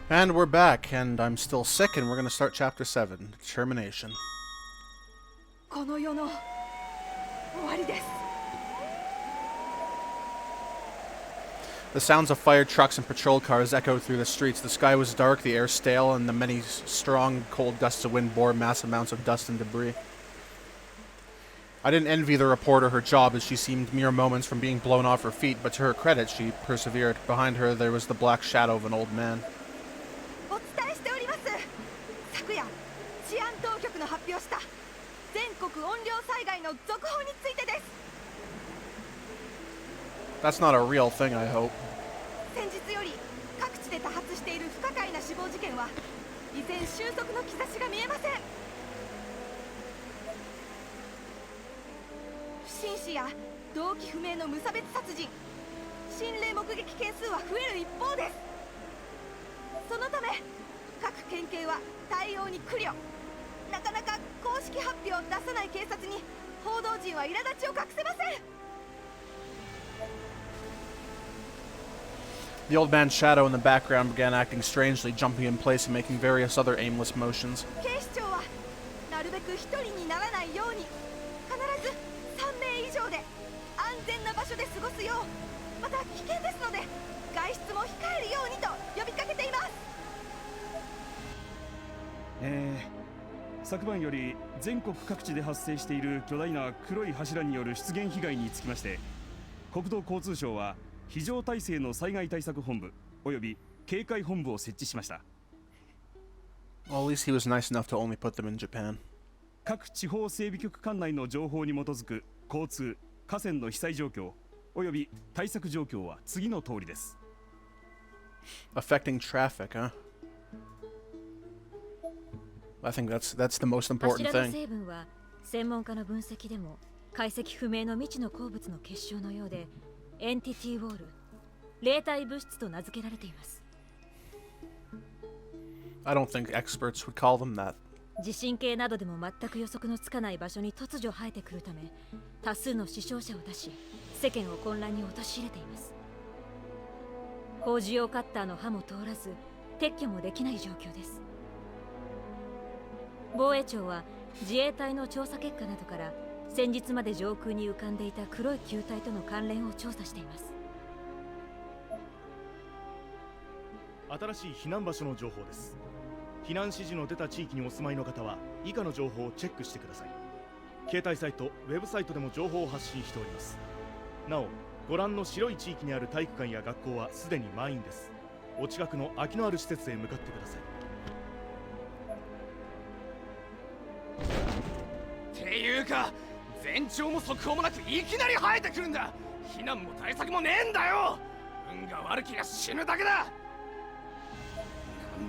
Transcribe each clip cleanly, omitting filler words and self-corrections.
And we're back, and I'm still sick, and we're going to start Chapter 7, Determination. The sounds of fire trucks and patrol cars echoed through the streets. The sky was dark, the air stale, and the many strong, cold gusts of wind bore massive amounts of dust and debris. I didn't envy the reporter her job, as she seemed mere moments from being blown off her feet, but to her credit, she persevered. Behind her, there was the black shadow of an old man. That's not a real thing, I hope. The old man's shadow in the background began acting strangely, jumping in place and making various other aimless motions. Eh, 昨晩より全国各地で発生している巨大な黒い柱による出現被害につきまして、国土交通省は非常体制の災害対策本部および警戒本部を設置しました。Well, at least he was nice enough to only put them in Japan. 各地方整備局管内の情報に基づく交通、河川の被災状況および対策状況は次の通りです。Affecting traffic, huh? I think that's the most important thing. 成分は専門家の分析でも解析不明の未知の鉱物の結晶のようで、エンティティウォール、霊体物質と名付けられています。I don't think experts would call them that. 地震計などでも全く予測のつかない場所に突如生えてくるため、多数の死傷者を出し、世間を混乱に陥れています。工事用カッターの刃も通らず、撤去もできない状況です。防衛庁は自衛隊の調査結果などから先日まで上空に浮かんでいた黒い球体との関連を調査しています。新しい避難場所の情報です。避難指示の出た地域にお住まいの方は以下の情報をチェックしてください。携帯サイト、ウェブサイトでも情報を発信しております。なお、ご覧の白い地域にある体育館や学校はすでに満員です。お近くの空きのある施設へ向かってください。っていうか、前兆も速報もなくいきなり生えてくるんだ。避難も対策もねえんだよ。運が悪きゃ死ぬだけだ。なん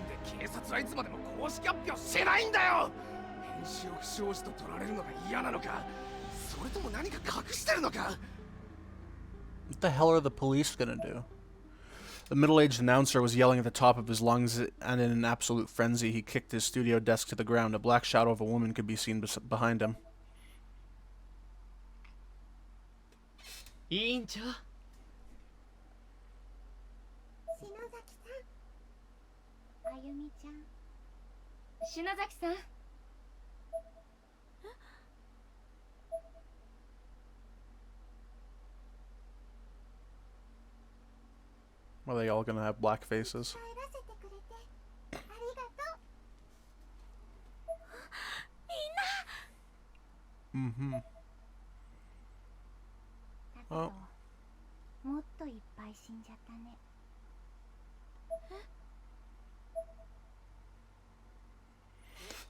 で警察はいつまでも公式発表してないんだよ。編集を不祥事と取られるのが嫌なのか、それとも何か隠してるのか。What the hell are the police gonna do? The middle-aged announcer was yelling at the top of his lungs, and in an absolute frenzy, he kicked his studio desk to the ground. A black shadow of a woman could be seen behind him. 委員長。篠崎さん。あゆみちゃん。篠崎さん。Are they all gonna have black faces? 帰らせてくれてありがとう。Mm-hmm. だけど、もっといっぱい死んじゃったね。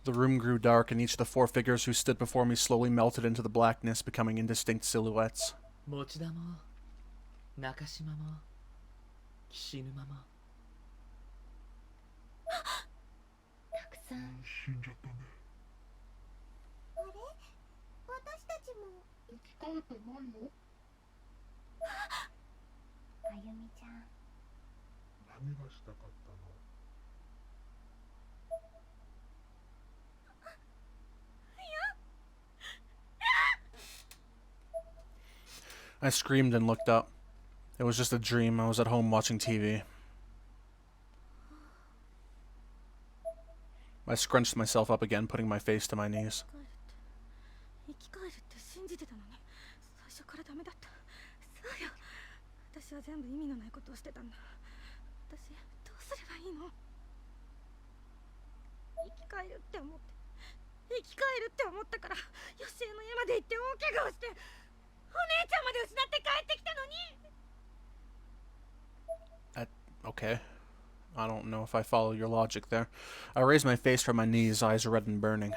The room grew dark, and each of the four figures who stood before me slowly melted into the blackness, becoming indistinct silhouettes. 持田も中島も岸沼もたくさん死んじゃったね。あれ、私たちも生き返ってないの？あゆみちゃん、何がしたかったの？ I screamed and looked up. It was just a dream. I was at home watching TV. I scrunched myself up again, putting my face to my knees. 生き返るって信じてたのに最初からダメだった。そうよ。私は全部意味のないことをしてたんだ。私どうすればいいの？生き返るって思って生き返るって思ったからヨシエの家まで行って大怪我をしてお姉ちゃんまで失って帰ってきたのに。Okay. I don't know if I follow your logic there. I raised my face from my knees, eyes red and burning.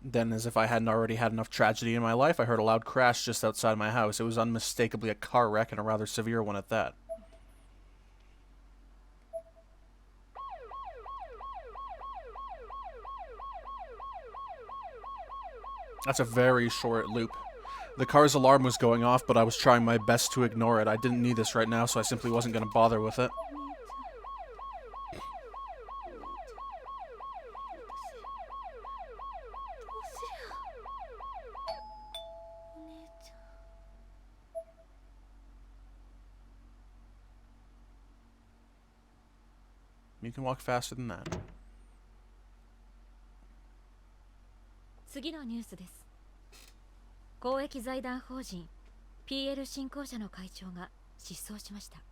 Then, as if I hadn't already had enough tragedy in my life, I heard a loud crash just outside my house. It was unmistakably a car wreck, and a rather severe one at that. That's a very short loop. The car's alarm was going off, but I was trying my best to ignore it. I didn't need this right now, so I simply wasn't going to bother with it. You can walk faster than that. 次のニュースです。公益財団法人 PL 振興社の会長が失踪しました。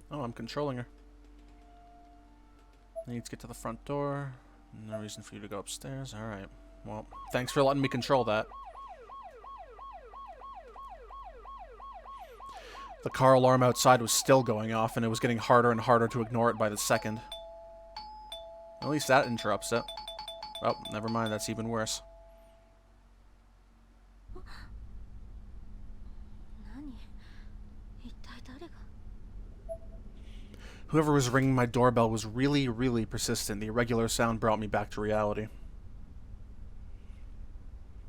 Oh, I'm controlling her. I need to get to the front door. No reason for you to go upstairs. Alright. Well, thanks for letting me control that. The car alarm outside was still going off, and it was getting harder and harder to ignore it by the second. At least that interrupts it. Oh, never mind, that's even worse. Whoever was ringing my doorbell was really, really persistent. The irregular sound brought me back to reality.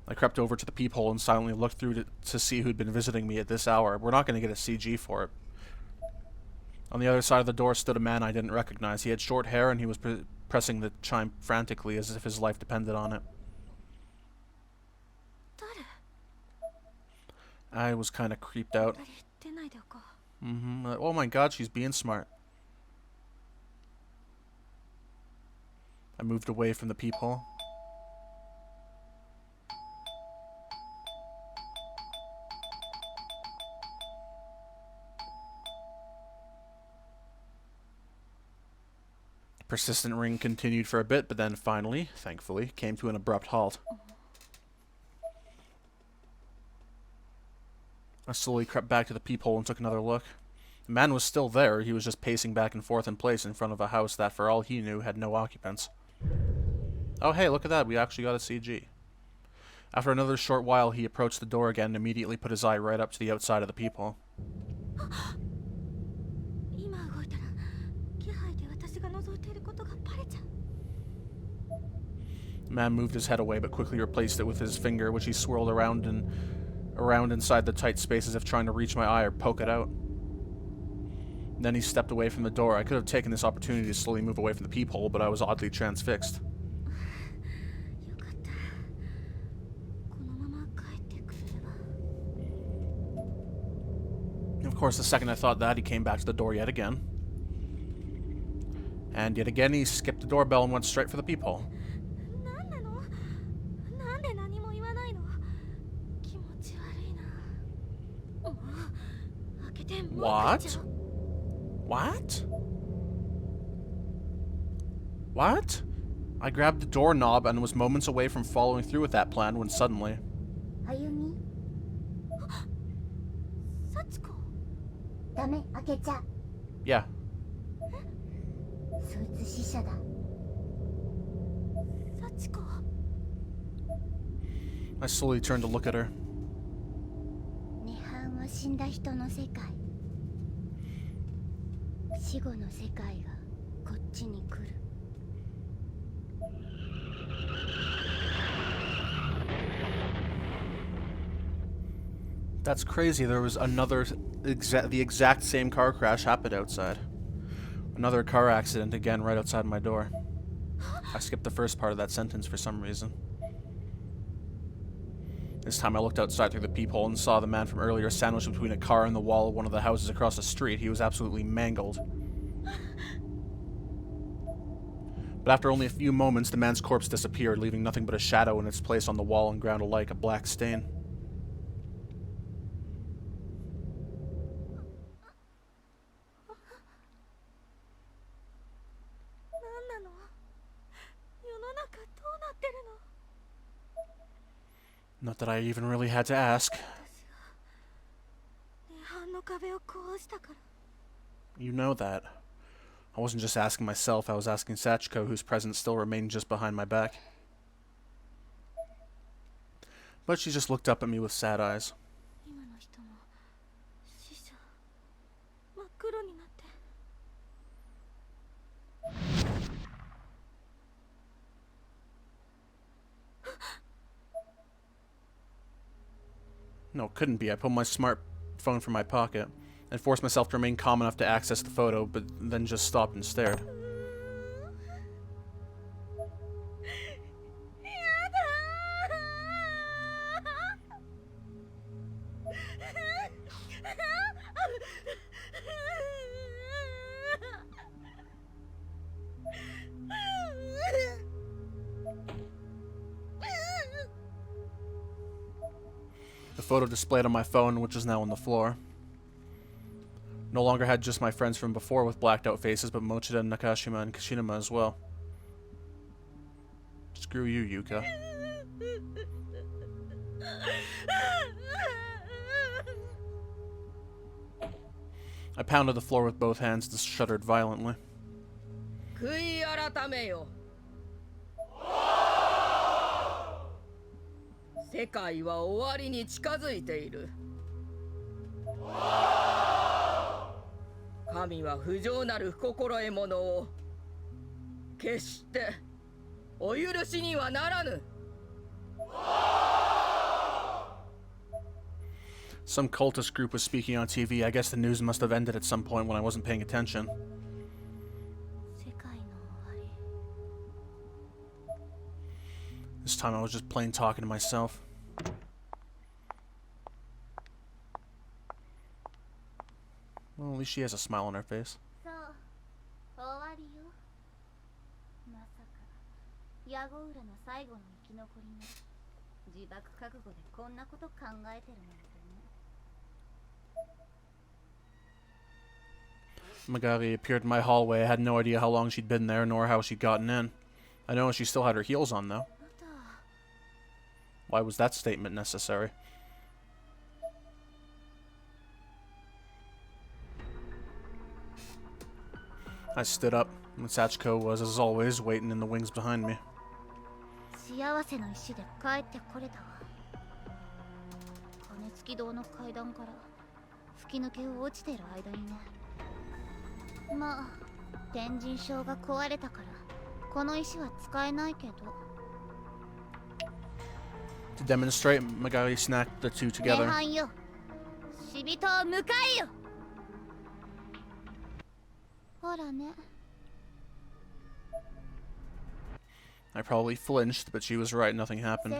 I crept over to the peephole and silently looked through to see who'd been visiting me at this hour. We're not going to get a CG for it. On the other side of the door stood a man I didn't recognize. He had short hair and he was pressing the chime frantically as if his life depended on it. I was kind of creeped out. Oh my god, she's being smart. I moved away from the peephole. The persistent ring continued for a bit, but then finally, thankfully, came to an abrupt halt. I slowly crept back to the peephole and took another look. The man was still there. He was just pacing back and forth in place in front of a house that, for all he knew, had no occupants. Oh hey, look at that, we actually got a CG. After another short while, he approached the door again and immediately put his eye right up to the outside of the peephole. The man moved his head away but quickly replaced it with his finger, which he swirled around inside the tight space as if trying to reach my eye or poke it out. Then he stepped away from the door. I could have taken this opportunity to slowly move away from the peephole, but I was oddly transfixed. Of course, the second I thought that, he came back to the door yet again. And yet again, he skipped the doorbell and went straight for the peephole. What? What? What? I grabbed the doorknob and was moments away from following through with that plan when suddenly... Ayumi? Yeah. I slowly turned to look at her. That's crazy. There was the exact same car crash happened outside. Another car accident again right outside my door. I skipped the first part of that sentence for some reason. This time I looked outside through the peephole and saw the man from earlier sandwiched between a car and the wall of one of the houses across the street. He was absolutely mangled. But after only a few moments, the man's corpse disappeared, leaving nothing but a shadow in its place on the wall and ground alike, a black stain. Not that I even really had to ask. You know that. I wasn't just asking myself, I was asking Sachiko, whose presence still remained just behind my back. But she just looked up at me with sad eyes. No, it couldn't be. I pulled my smartphone from my pocket and forced myself to remain calm enough to access the photo, but then just stopped and stared. The photo displayed on my phone, which was now on the floor, no longer had just my friends from before with blacked out faces, but Mochida, Nakashima, and Kishinuma as well. Screw you, Yuka. I pounded the floor with both hands and shuddered violently. Some cultist group was speaking on TV. I guess the news must have ended at some point when I wasn't paying attention. This time I was just plain talking to myself. Well, at least she has a smile on her face. Magari appeared in my hallway. I had no idea how long she'd been there, nor how she'd gotten in. I know she still had her heels on, though. Why was that statement necessary? I stood up, and Sachiko was, as always, waiting in the wings behind me. To demonstrate, Magari snapped the two together. I probably flinched, but she was right, nothing happened.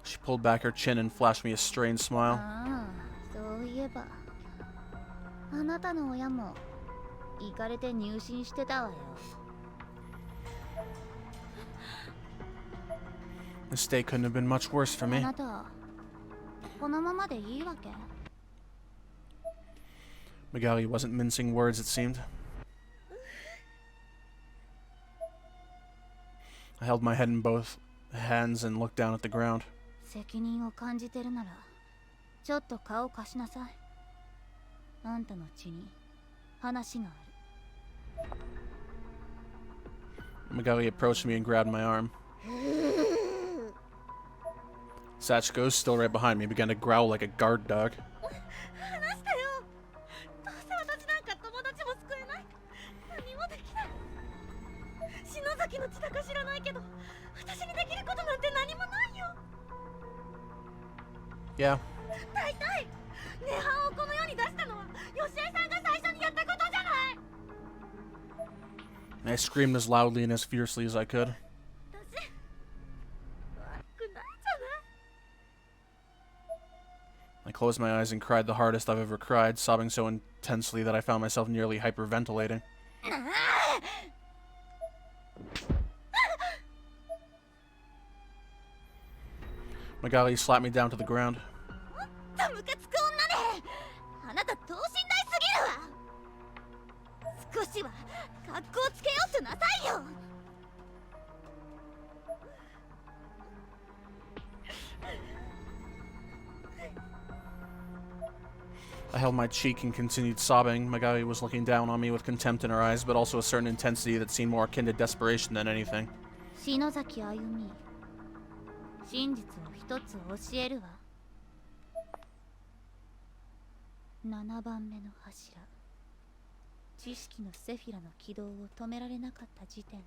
She pulled back her chin and flashed me a strange smile. This day couldn't have been much worse for me. Magari wasn't mincing words, it seemed. I held my head in both hands and looked down at the ground. Magari approached me and grabbed my arm. Sachiko, still right behind me, began to growl like a guard dog. Yeah. 大体涅槃をこの世に出したのはヨシエさんが最初にやったことじゃない。 I screamed as loudly and as fiercely as I could. 私悪くないじゃない。 I closed my eyes and cried the hardest I've ever cried, sobbing so intensely that I found myself nearly hyperventilating. Magali slapped me down to the ground. ムカつく女ね。あなた等身大すぎるわ。少しは格好つけようとなさいよ。 I held my cheek and continued sobbing. Magali was looking down on me with contempt in her eyes, but also a certain intensity that seemed more akin to desperation than anything. 篠崎あゆみ、真実を一つ教えるわ。7番目の柱、知識のセフィラの軌道を止められなかった時点で、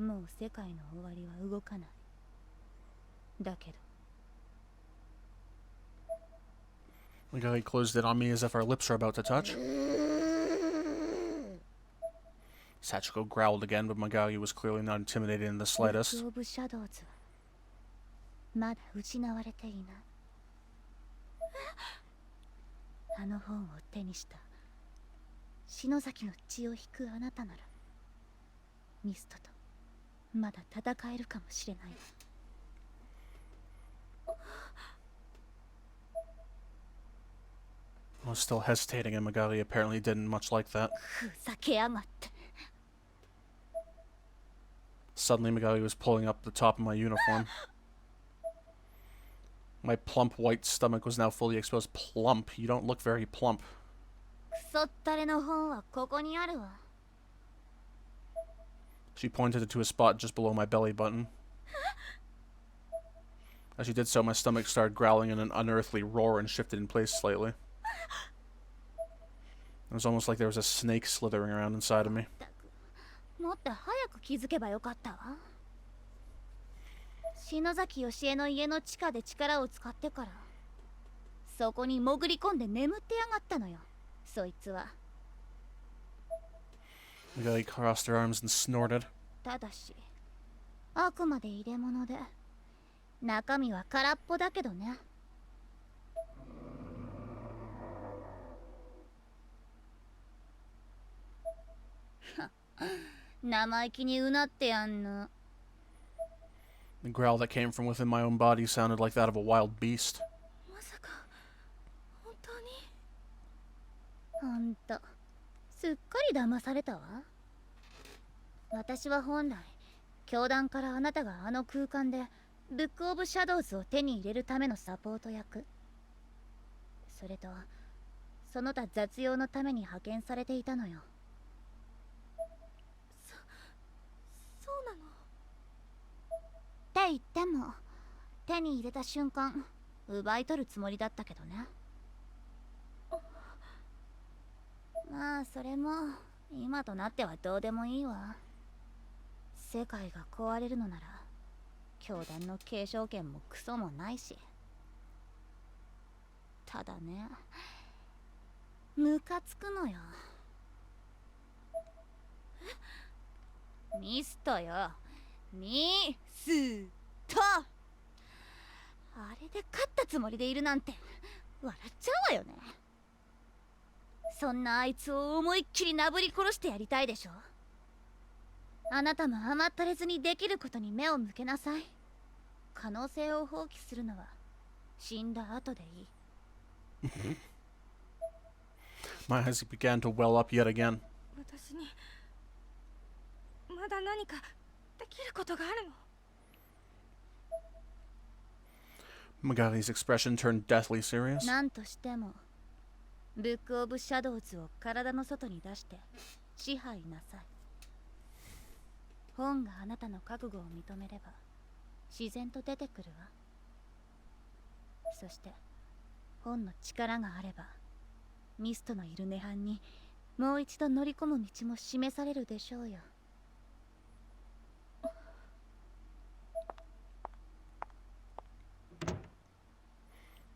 もう世界の終わりは動かない。だけど Magali closed it on me as if our lips were about to touch. Sachiko growled again, but Magali was clearly not intimidated in the slightest. オブシャドウズはまだ失われていない。あの本を手にした篠崎の血を引くあなたならミストとまだ戦えるかもしれない。 I was still hesitating, and Magali apparently didn't much like that. ふざけやがって。 Suddenly, Magali was pulling up the top of my uniform. My plump white stomach was now fully exposed. Plump? You don't look very plump. クソったれの本はここにあるわ。 She pointed to a spot just below my belly button. As she did so, my stomach started growling in an unearthly roar and shifted in place slightly. It was almost like there was a snake slithering around inside of me. もっと早く気づけばよかったわ。篠崎よしえの家の地下で力を使ってからそこに潜り込んで眠ってやがったのよ、そいつは。 Magali crossed her arms and snorted. ただしあくまで入れ物で中身は空っぽだけどね。生意気にうなってやんの。 The growl that came from within my own body sounded like that of a wild beast. まさか本当に。ほんとすっかり騙されたわ。私は本来教団からあなたがあの空間でブック・オブ・シャドウズを手に入れるためのサポート役、それとその他雑用のために派遣されていたのよ。そうなのって言っても手に入れた瞬間奪い取るつもりだったけどね。まあそれも今となってはどうでもいいわ。世界が壊れるのなら教団の継承権もクソもないし。ただね、ムカつくのよ。ミストよ、ミスト。あれで勝ったつもりでいるなんて笑っちゃうわよね。そんなあいつを思いっきりなぶり殺してやりたいでしょ。あなたも甘ったれずにできることに目を向けなさい。可能性を放棄するのは死んだ後でいい。My eyes began to well up yet again. 私にまだ何かできることがあるの？ Magali's expression turned deathly serious. 何としてもブック・オブ・シャドウズを体の外に出して支配なさい。本があなたの覚悟を認めれば自然と出てくるわ。そして本の力があればミストのいる涅槃にもう一度乗り込む道も示されるでしょうよ。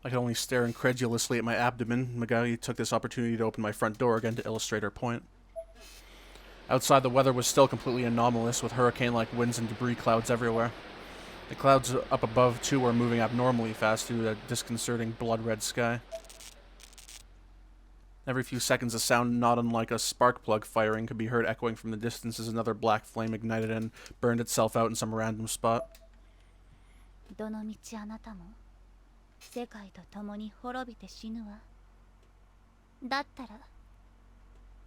I could only stare incredulously at my abdomen. Magali took this opportunity to open my front door again to illustrate her point. Outside, the weather was still completely anomalous, with hurricane-like winds and debris clouds everywhere. The clouds up above, too, were moving abnormally fast due to a disconcerting blood-red sky. Every few seconds, a sound not unlike a spark plug firing could be heard echoing from the distance as another black flame ignited and burned itself out in some random spot. どのみちあなたも世界と共に滅びて死ぬわ。だったら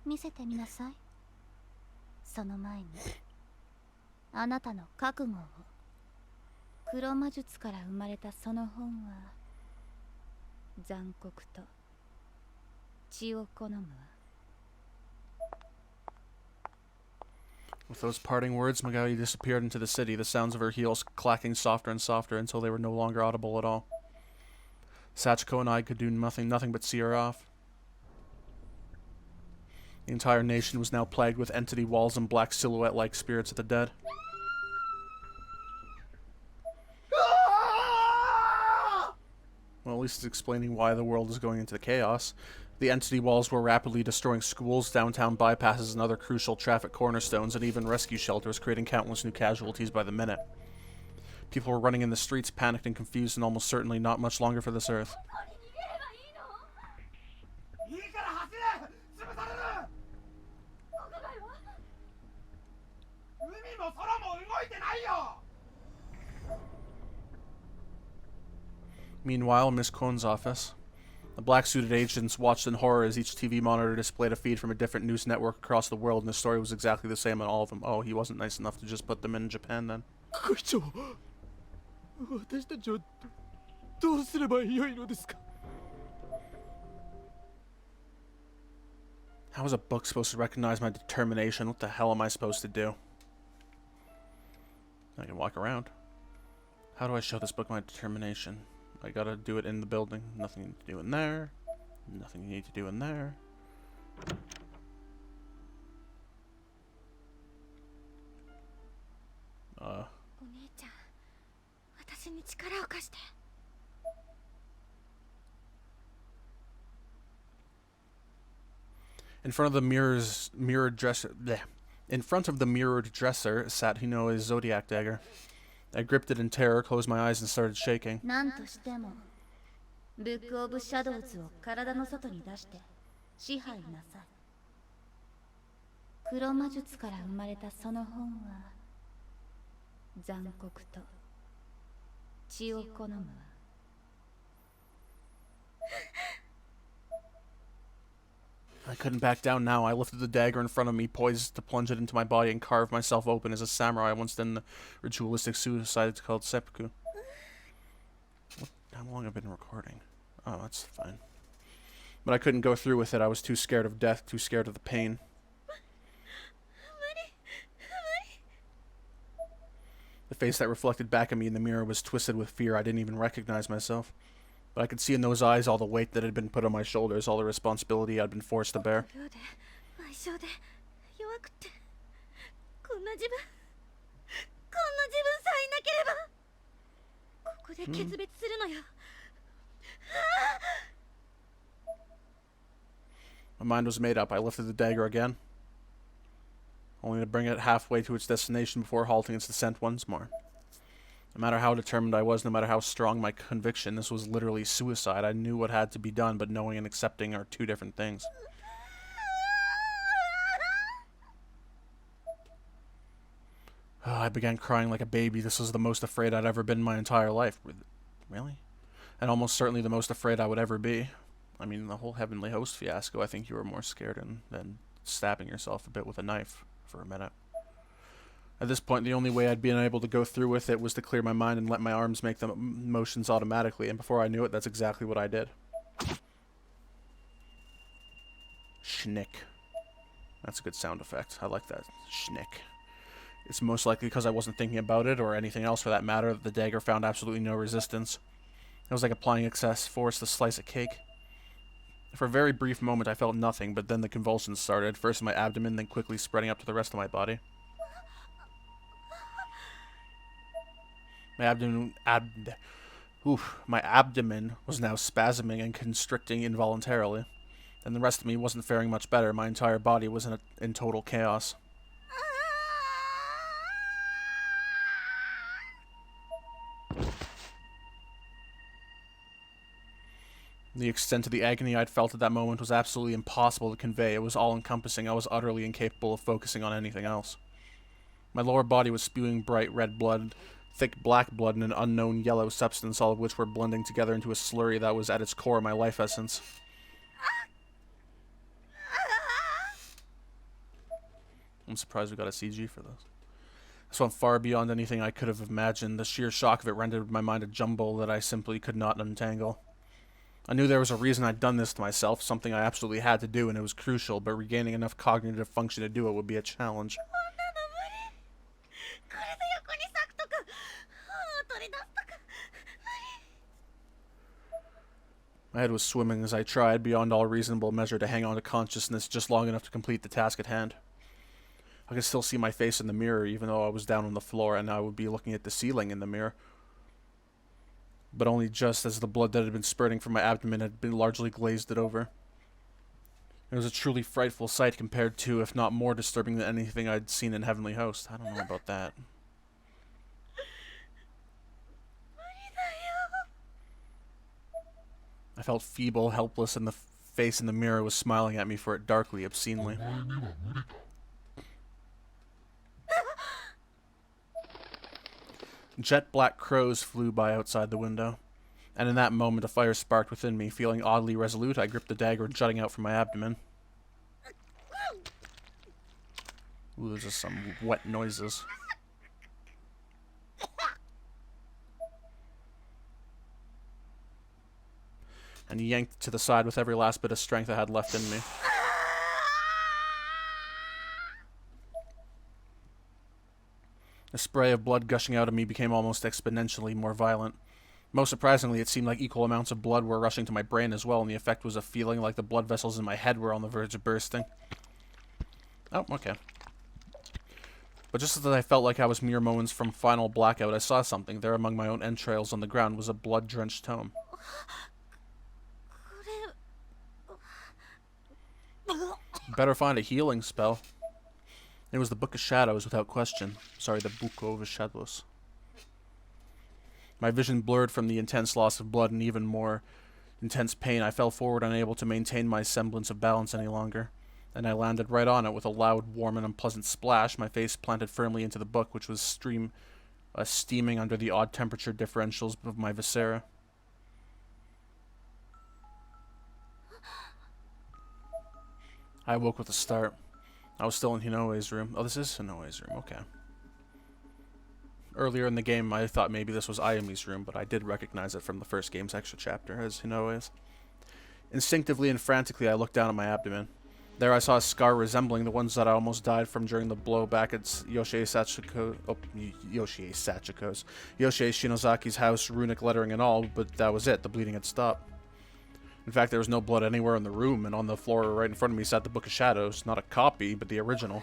見せてみなさい。その前にあなたの覚悟を。黒魔術から生まれたその本は残酷と血を好むわ。With those parting words, Magali disappeared into the city, the sounds of her heels clacking softer and softer until they were no longer audible at all. Sachiko and I could do nothing but see her off. The entire nation was now plagued with entity walls and black silhouette-like spirits of the dead. Well, at least it's explaining why the world is going into chaos. The entity walls were rapidly destroying schools, downtown bypasses, and other crucial traffic cornerstones, and even rescue shelters, creating countless new casualties by the minute. People were running in the streets, panicked and confused, and almost certainly not much longer for this earth. Meanwhile, in Miss Kohn's office, the black-suited agents watched in horror as each TV monitor displayed a feed from a different news network across the world, and the story was exactly the same on all of them. Oh, he wasn't nice enough to just put them in Japan, then. How is a book supposed to recognize my determination? What the hell am I supposed to do? I can walk around. How do I show this book my determination? I gotta do it in the building. Nothing to do in there. Nothing you need to do in there. In front of the mirrored dresser, in front of the mirrored dresser sat Hinoe's zodiac dagger. I gripped it in terror, closed my eyes, and started shaking. なんとしてもブックオブシャドウズを体の外に出して支配なさい。黒魔術から生まれたその本は残酷と血を好むわ。I couldn't back down now. I lifted the dagger in front of me, poised to plunge it into my body and carve myself open as a samurai once did in the ritualistic suicide called seppuku. How long have I been recording? Oh, that's fine. But I couldn't go through with it. I was too scared of death, too scared of the pain. The face that reflected back at me in the mirror was twisted with fear. I didn't even recognize myself. But I could see in those eyes all the weight that had been put on my shoulders, all the responsibility I'd been forced to bear. My mind was made up. I lifted the dagger again, only to bring it halfway to its destination before halting its descent once more. No matter how determined I was, no matter how strong my conviction, this was literally suicide. I knew what had to be done, but knowing and accepting are two different things. I began crying like a baby. This was the most afraid I'd ever been in my entire life. Really? And almost certainly the most afraid I would ever be. I mean, the whole Heavenly Host fiasco, I think you were more scared than stabbing yourself a bit with a knife for a minute. At this point, the only way I'd been able to go through with it was to clear my mind and let my arms make the motions automatically, and before I knew it, that's exactly what I did. Schnick. That's a good sound effect. I like that. Schnick. It's most likely because I wasn't thinking about it, or anything else for that matter, that the dagger found absolutely no resistance. It was like applying excess force to slice a cake. For a very brief moment, I felt nothing, but then the convulsions started, first in my abdomen, then quickly spreading up to the rest of my body. My Oof, my abdomen was now spasming and constricting involuntarily, and the rest of me wasn't faring much better. My entire body was in total chaos. The extent of the agony I'd felt at that moment was absolutely impossible to convey. It was all-encompassing. I was utterly incapable of focusing on anything else. My lower body was spewing bright red blood, thick black blood, and an unknown yellow substance, all of which were blending together into a slurry that was at its core my life essence. I'm surprised we got a CG for this. This went far beyond anything I could have imagined. The sheer shock of it rendered my mind a jumble that I simply could not untangle. I knew there was a reason I'd done this to myself, something I absolutely had to do, and it was crucial, but regaining enough cognitive function to do it would be a challenge. My head was swimming as I tried, beyond all reasonable measure, to hang on to consciousness just long enough to complete the task at hand. I could still see my face in the mirror, even though I was down on the floor, and I would be looking at the ceiling in the mirror. But only just, as the blood that had been spurting from my abdomen had been largely glazed it over. It was a truly frightful sight compared to, if not more disturbing than anything I'd seen in Heavenly Host. I don't know about that. I felt feeble, helpless, and the face in the mirror was smiling at me for it darkly, obscenely. Jet black crows flew by outside the window, and in that moment a fire sparked within me. Feeling oddly resolute, I gripped the dagger jutting out from my abdomen. Ooh, there's just some wet noises. And yanked to the side with every last bit of strength I had left in me. The spray of blood gushing out of me became almost exponentially more violent. Most surprisingly, it seemed like equal amounts of blood were rushing to my brain as well, and the effect was a feeling like the blood vessels in my head were on the verge of bursting. Oh, okay. But just as I felt like I was mere moments from final blackout, I saw something. There among my own entrails on the ground was a blood-drenched tome. Better find a healing spell. It was the Book of Shadows, without question. Sorry, the Book of Shadows. My vision blurred from the intense loss of blood and even more intense pain. I fell forward, unable to maintain my semblance of balance any longer. And I landed right on it with a loud, warm, and unpleasant splash, my face planted firmly into the book, which was steaming under the odd temperature differentials of my viscera. I awoke with a start. I was still in Hinoe's room. Oh, this is Hinoe's room. Okay. Earlier in the game, I thought maybe this was Ayami's room, but I did recognize it from the first game's extra chapter as Hinoe's. Instinctively and frantically, I looked down at my abdomen. There I saw a scar resembling the ones that I almost died from during the blow back at Yoshie Shinozaki's house, runic lettering and all, but that was it. The bleeding had stopped. In fact, there was no blood anywhere in the room, and on the floor right in front of me sat the Book of Shadows. Not a copy, but the original.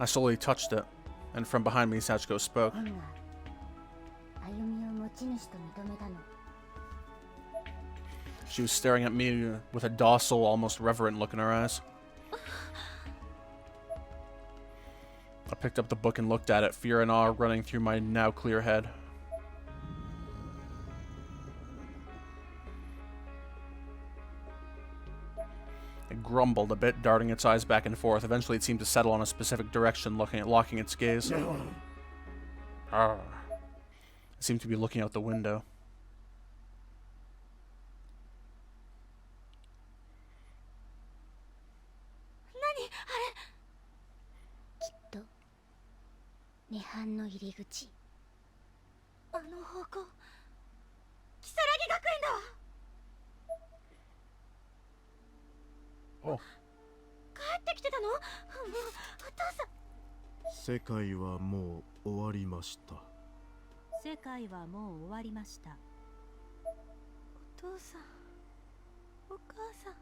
I slowly touched it, and from behind me, Sachiko spoke. She was staring at me with a docile, almost reverent look in her eyes. I picked up the book and looked at it, fear and awe running through my now clear head. It grumbled a bit, darting its eyes back and forth. Eventually it seemed to settle on a specific direction, locking its gaze. It seemed to be looking out the window. Oh. 世界はもう終わりました。世界はもう終わりました。お父さん、お母さん。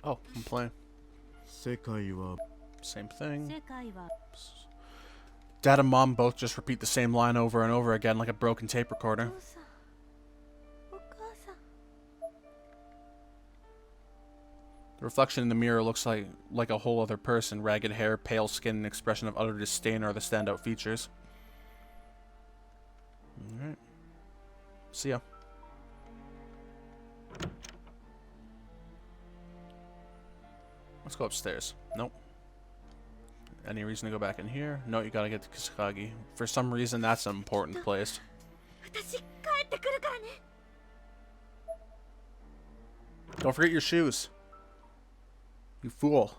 Oh, I'm playing. 世界は Same thing. 世界は Dad and Mom both just repeat the same line over and over again like a broken tape recorder. お父さんお母さん The reflection in the mirror looks like a whole other person. Ragged hair, pale skin, and expression of utter disdain are the standout features. Alright. See ya. Let's go upstairs. Nope. Any reason to go back in here? No, you gotta get to Kisaragi. For some reason, that's an important place. 私帰ってくるからね Don't forget your shoes. You fool.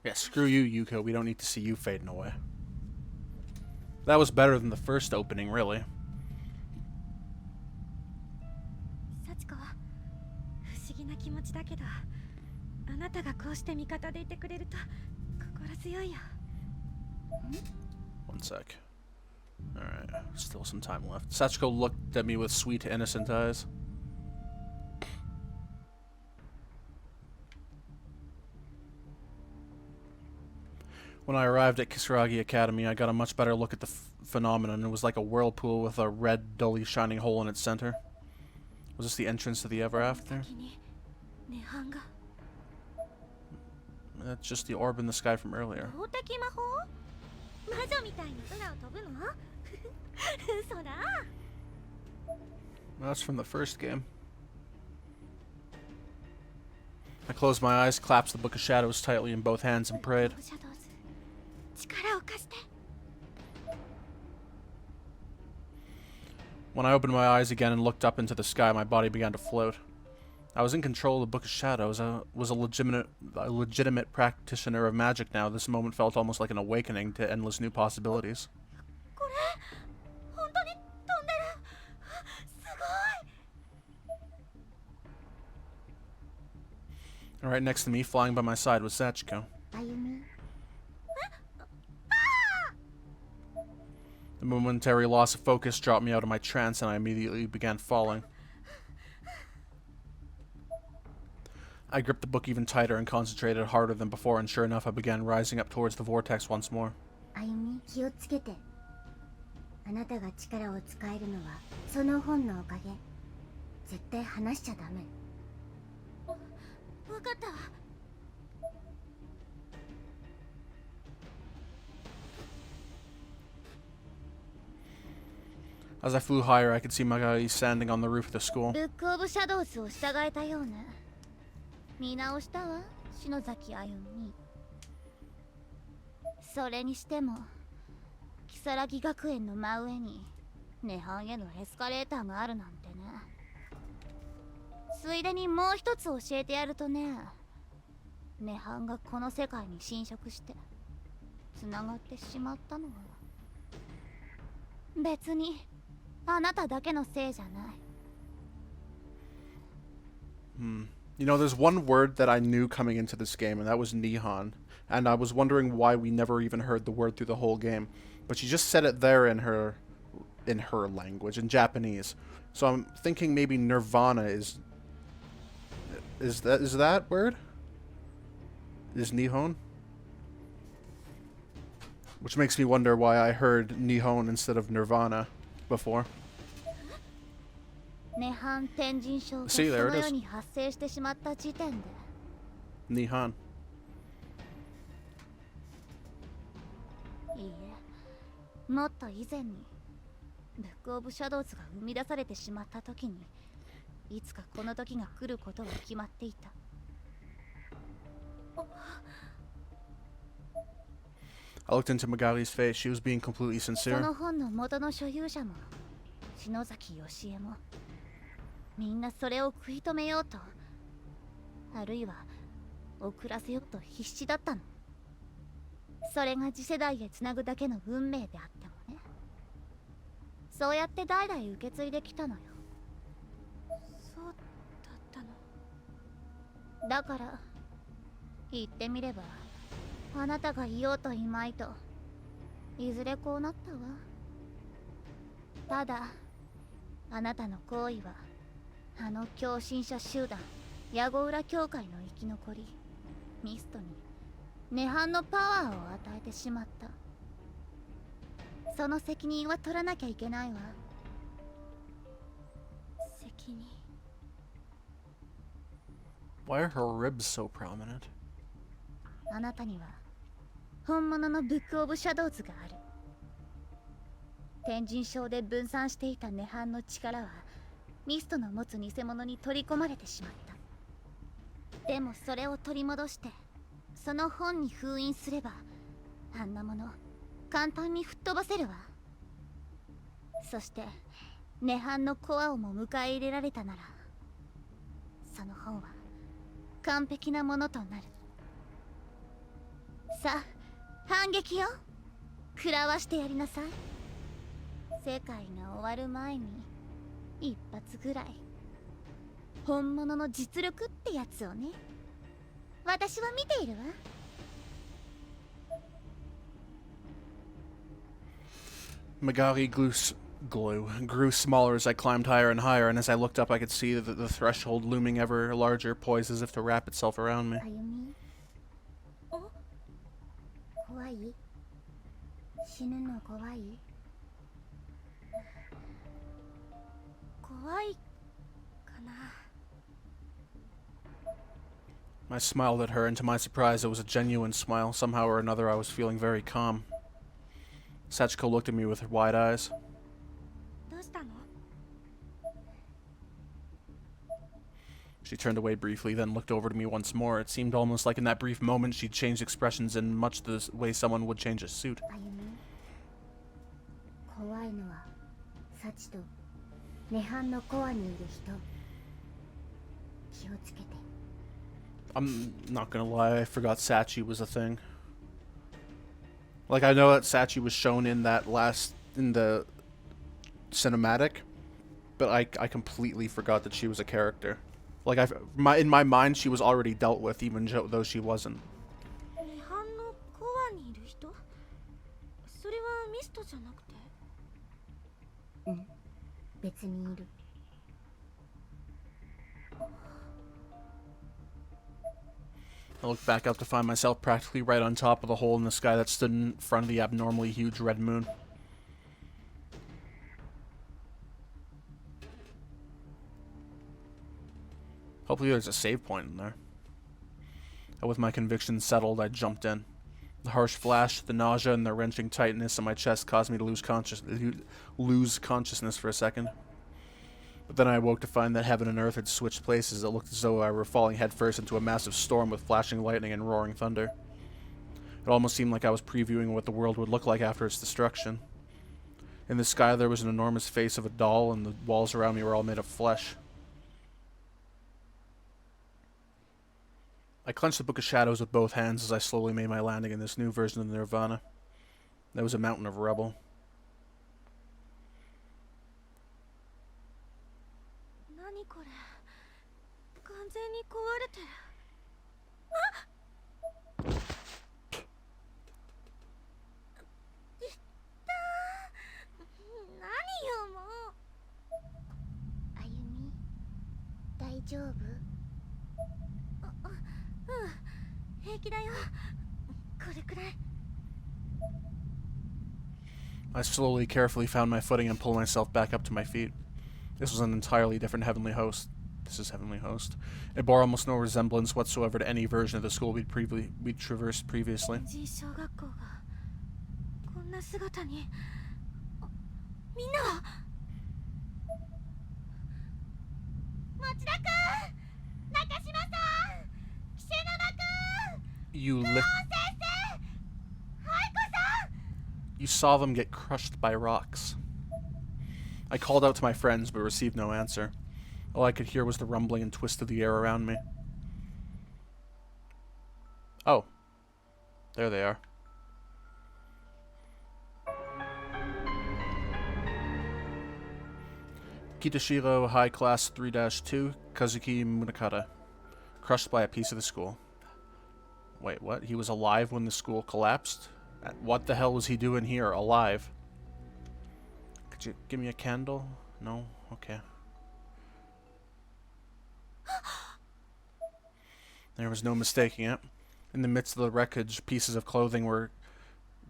Yeah, screw you, Yuko. We don't need to see you fading away. That was better than the first opening, really. 幸子不思議な気持ちだけどあなたがこうして味方でいてくれると心強いよ One sec. Alright, still some time left. Sachiko looked at me with sweet, innocent eyes. When I arrived at Kisaragi Academy, I got a much better look at the phenomenon. It was like a whirlpool with a red, dully shining hole in its center. Was this the entrance to the Ever After? That's just the orb in the sky from earlier. 法的魔法魔女みたいに空を飛ぶの嘘だ That's from the first game. I closed my eyes, clasped the Book of Shadows tightly in both hands, and prayed. 力を貸して When I opened my eyes again and looked up into the sky, my body began to float. I was in control of the Book of Shadows. I was a legitimate practitioner of magic now. This moment felt almost like an awakening to endless new possibilities. これ本当に飛んでるすごい And right next to me, flying by my side, was Sachiko. 歩み The momentary loss of focus dropped me out of my trance, and I immediately began falling. I gripped the book even tighter and concentrated harder than before, and sure enough, I began rising up towards the vortex once more. 歩み気をつけてあなたが力を使えるのはその本のおかげ絶対離しちゃダメわかったわ As I flew higher, I could see Magali standing on the roof of the school. ブックオブシャドウズを従えたようね。見直したわ、篠崎あゆみ。それにしても、如月学園の真上に涅槃へのエスカレーターがあるなんてね。ついでにもう一つ教えてやるとね、涅槃がこの世界に侵食してつながってしまったのは別にあなただけのせいじゃない。You know, there's one word that I knew coming into this game, and that was Nihon. And I was wondering why we never even heard the word through the whole game. But she just said it there in her language, in Japanese. So I'm thinking maybe Nirvana is that word? Is Nihon? Which makes me wonder why I heard Nihon instead of Nirvana before. 涅槃天神症がそ See, の there it 世 is. に発生してしまった時点で Nihon. いいえ、もっと以前にブックオブシャドウズが生み出されてしまった時にいつかこの時が来ることは決まっていた。 I looked into Magali's face. She was being completely そ sincere. の本の元の所有者も篠崎義恵もみんなそれを食い止めようとあるいは遅らせようと必死だったの。それが次世代へつなぐだけの運命であってもね。そうやって代々受け継いできたのよ。そうだったの。だから言ってみればあなたがいようといまいといずれこうなったわ。ただあなたの行為はあの狂信者集団ヤゴウラ教会の生き残りミストに涅槃のパワーを与えてしまった。その責任は取らなきゃいけないわ。責任。 Why are her ribs so prominent? あなたには本物のブックオブシャドウズがある。天神症で分散していた涅槃の力はミストの持つ偽物に取り込まれてしまった。でもそれを取り戻してその本に封印すればあんなもの簡単に吹っ飛ばせるわ。そして涅槃のコアをも迎え入れられたならその本は完璧なものとなる。さあ反撃よ。食らわしてやりなさい。世界が終わる前に一発ぐらい本物の実力ってやつをね。私は見ているわ。 Magali grew smaller as I climbed higher and higher, and as I looked up I could see the threshold looming ever larger, poised as if to wrap itself around me. あゆみ。怖い？死ぬの怖い？怖いかな。 I smiled at her, and to my surprise it was a genuine smile. Somehow or another I was feeling very calm. Sachiko looked at me with her wide eyes. どうしたの？ She turned away briefly, then looked over to me once more. It seemed almost like in that brief moment she'd changed expressions in much the way someone would change a suit. あゆみ。怖いのはサチと涅槃のコアにいる人。気をつけて。 I'm not gonna lie, I forgot Sachi was a thing. Like, I know that Sachi was shown in the cinematic, but I completely forgot that she was a character. Like, in my mind, she was already dealt with, even though she wasn't. 涅槃のコアにいる人？それはミストじゃなくて？うん、別にいる。 I looked back up to find myself practically right on top of the hole in the sky that stood in front of the abnormally huge red moon. Hopefully there's a save point in there. And with my convictions settled, I jumped in. The harsh flash, the nausea, and the wrenching tightness in my chest caused me to lose consciousness for a second. But then I awoke to find that heaven and earth had switched places. It looked as though I were falling headfirst into a massive storm with flashing lightning and roaring thunder. It almost seemed like I was previewing what the world would look like after its destruction. In the sky there was an enormous face of a doll, and the walls around me were all made of flesh. I clenched the Book of Shadows with both hands as I slowly made my landing in this new version of Nirvana. There was a mountain of rubble. I slowly, carefully found my footing and pulled myself back up to my feet. This was an entirely different Heavenly Host. This is Heavenly Host. It bore almost no resemblance whatsoever to any version of the school we'd traversed previously. You saw them get crushed by rocks. I called out to my friends, but received no answer. All I could hear was the rumbling and twist of the air around me. Oh. There they are. Kitashiro High Class 3-2, Kazuki Munakata. Crushed by a piece of the school. Wait, what? He was alive when the school collapsed? What the hell was he doing here, alive? Could you give me a candle? No? Okay. There was no mistaking it. In the midst of the wreckage, pieces of clothing from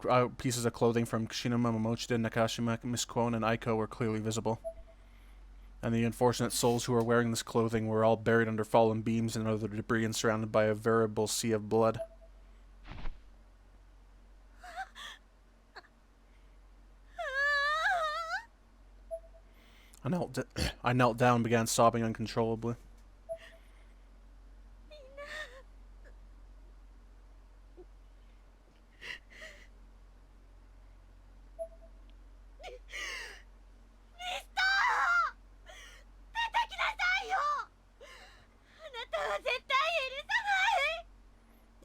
Kishinuma, Momochida, Nakashima, Miss Kwon, and Aiko were clearly visible. And the unfortunate souls who were wearing this clothing were all buried under fallen beams and other debris and surrounded by a veritable sea of blood. I knelt down and began sobbing uncontrollably.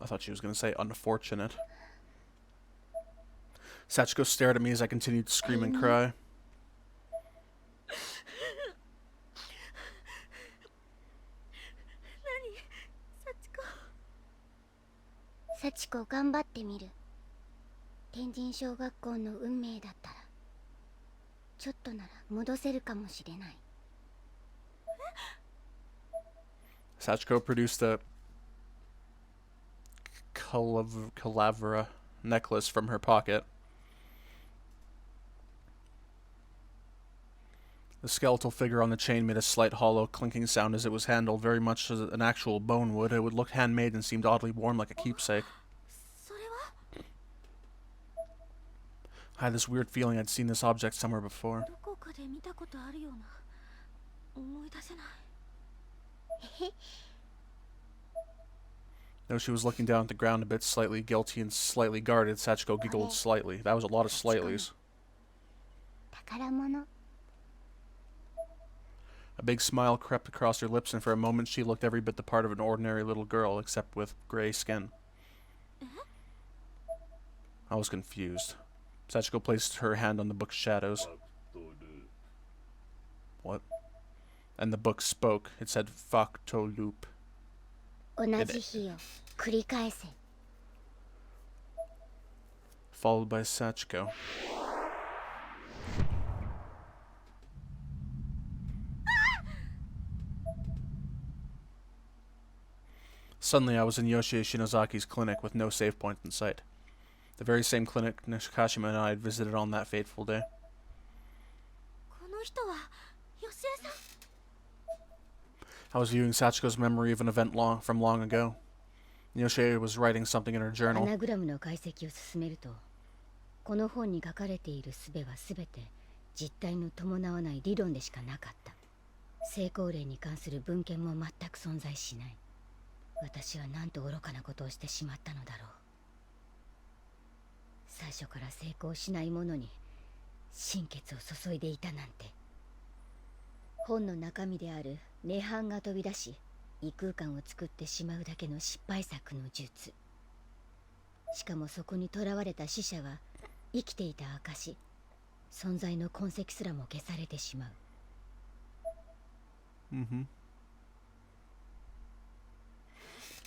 I thought she was going to say unfortunate. Sachiko stared at me as I continued to scream and cry. Sachiko, 頑張ってみる。天神小学校の運命だったら、ちょっとなら戻せるかもしれない。Sachiko produced a calavera necklace from her pocket. The skeletal figure on the chain made a slight hollow, clinking sound as it was handled, very much as an actual bone would. It would look handmade and seemed oddly warm like a keepsake. I had this weird feeling I'd seen this object somewhere before. Though she was looking down at the ground a bit slightly guilty and slightly guarded, Sachiko giggled slightly. That was a lot of slightlies. A big smile crept across her lips, and for a moment she looked every bit the part of an ordinary little girl, except with gray skin. I was confused. Sachiko placed her hand on the book's shadows. What? And the book spoke. It said, Facto loop. Followed by Sachiko. Suddenly I was in Yoshie Shinozaki's clinic with no save point in sight. The very same clinic Nakashima and I had visited on that fateful day. I was viewing Sachiko's memory of an event from long ago. Yoshie was writing something in her ア journal. ナグラムの解析を進めると、この本に書かれている術はすべて実体の伴わない理論でしかなかった。成功例に関する文献も全く存在しない。私はなんと愚かなことをしてしまったのだろう。最初から成功しないものに心血を注いでいたなんて。本の中身である涅槃が飛び出し、異空間を作ってしまうだけの失敗作の術。しかもそこに囚われた死者は生きていた証、存在の痕跡すらも消されてしまう。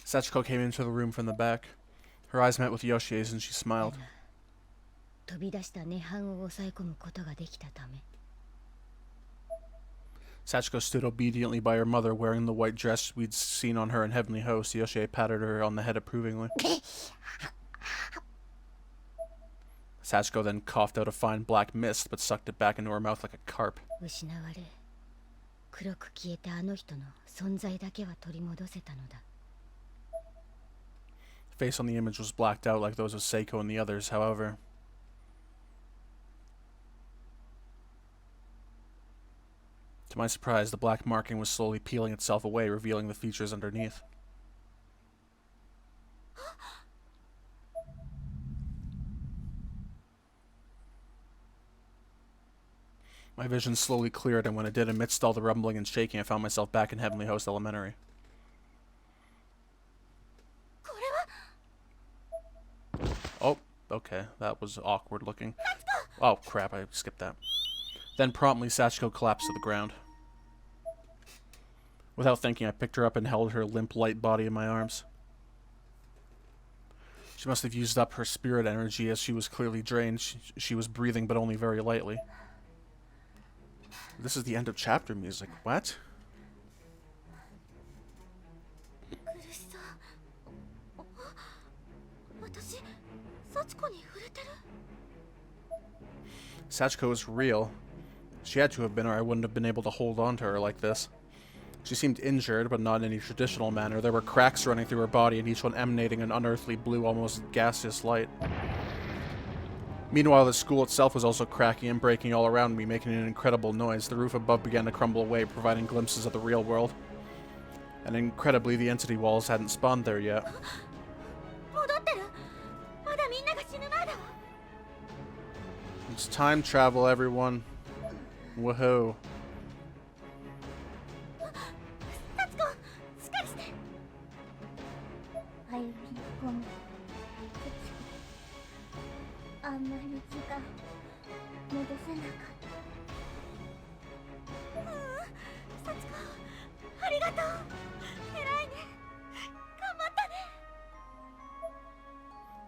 Sachiko came into the room from the back. Her eyes met with Yoshie's and she smiled. 飛び出した涅槃を抑え込むことができたため。Sachiko stood obediently by her mother, wearing the white dress we'd seen on her in Heavenly Host. Yoshie patted her on the head approvingly. Sachiko then coughed out a fine black mist, but sucked it back into her mouth like a carp. 失われ、黒く消えたあの人の存在だけは取り戻せたのだ。The face on the image was blacked out like those of Seiko and the others, however. To my surprise, the black marking was slowly peeling itself away, revealing the features underneath. My vision slowly cleared, and when it did, amidst all the rumbling and shaking, I found myself back in Heavenly Host Elementary. Oh, okay, that was awkward looking. Oh crap, I skipped that. Then promptly, Sachiko collapsed to the ground. Without thinking, I picked her up and held her limp, light body in my arms. She must have used up her spirit energy, as she was clearly drained. She was breathing, but only very lightly. This is the end of chapter music. What? Sachiko is real. She had to have been, or I wouldn't have been able to hold on to her like this. She seemed injured, but not in any traditional manner. There were cracks running through her body, and each one emanating an unearthly blue, almost gaseous light. Meanwhile, the school itself was also cracking and breaking all around me, making an incredible noise. The roof above began to crumble away, providing glimpses of the real world. And incredibly, the entity walls hadn't spawned there yet. It's time travel, everyone. Woohoo.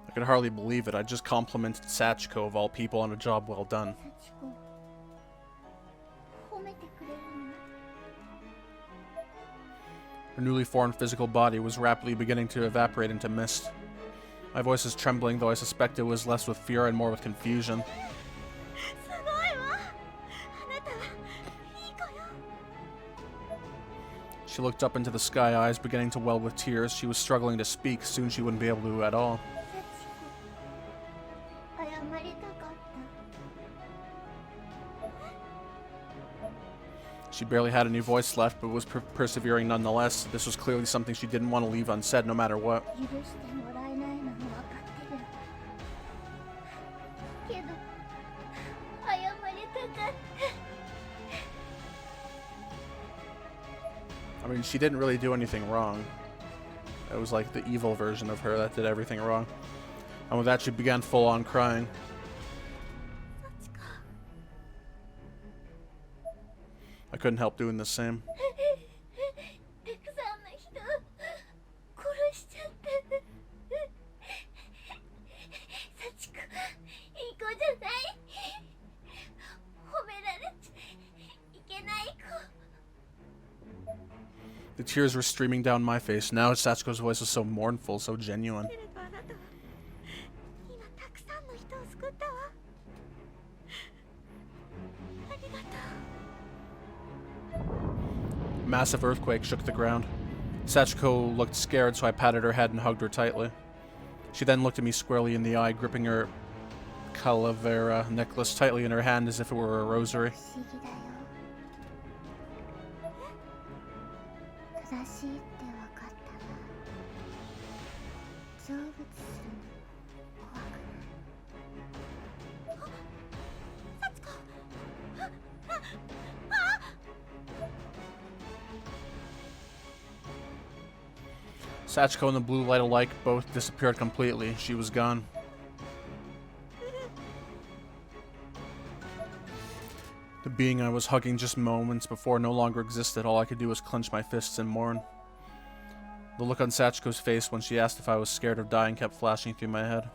I could hardly believe it. I just complimented Sachiko, of all people, on a job well done. Her newly formed physical body was rapidly beginning to evaporate into mist. My voice is trembling, though I suspect it was less with fear and more with confusion. She looked up into the sky, eyes beginning to well with tears. She was struggling to speak. Soon she wouldn't be able to at all. She barely had any voice left, but was persevering nonetheless. This was clearly something she didn't want to leave unsaid, no matter what. I mean, she didn't really do anything wrong. It was like the evil version of her that did everything wrong. And with that, she began full-on crying. I couldn't help doing the same. The tears were streaming down my face. Now Sachiko's voice was so mournful, so genuine. A massive earthquake shook the ground. Sachiko looked scared, so I patted her head and hugged her tightly. She then looked at me squarely in the eye, gripping her calavera necklace tightly in her hand as if it were a rosary. 不思議だよ。正しいって分かったら成仏するの怖くない？幸子。Sachiko and the blue light alike both disappeared completely. She was gone. The being I was hugging just moments before no longer existed. All I could do was clench my fists and mourn. The look on Sachiko's face when she asked if I was scared of dying kept flashing through my head.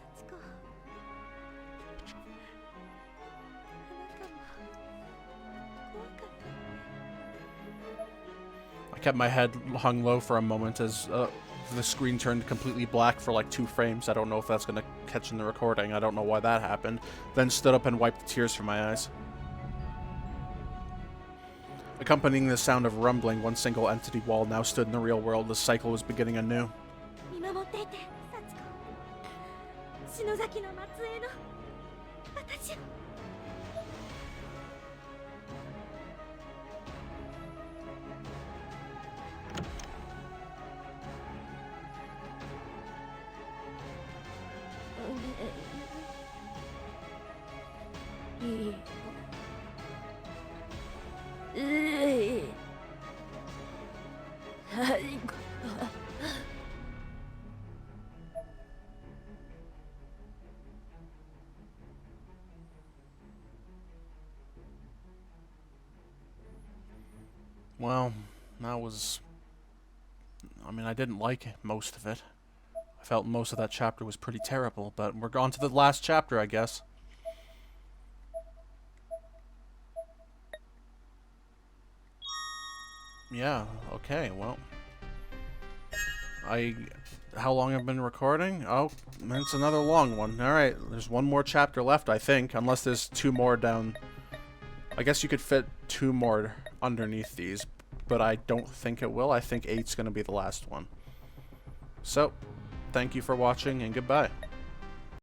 I kept my head hung low for a moment as the screen turned completely black for like 2 frames. I don't know if that's going to catch in the recording. I don't know why that happened. Then stood up and wiped the tears from my eyes. Accompanying the sound of rumbling, one single entity wall now stood in the real world. The cycle was beginning anew. 見守っていて、幸子。篠崎の末裔の私を。Well, that was... I mean, I didn't like most of it. I felt most of that chapter was pretty terrible, but we're on to the last chapter, I guess. Yeah, okay, well... How long I've been recording? Oh, it's another long one. Alright, there's one more chapter left, I think, unless there's 2 more down... I guess you could fit 2 more underneath these, but I don't think it will. I think 8's going to be the last one. So, thank you for watching, and goodbye.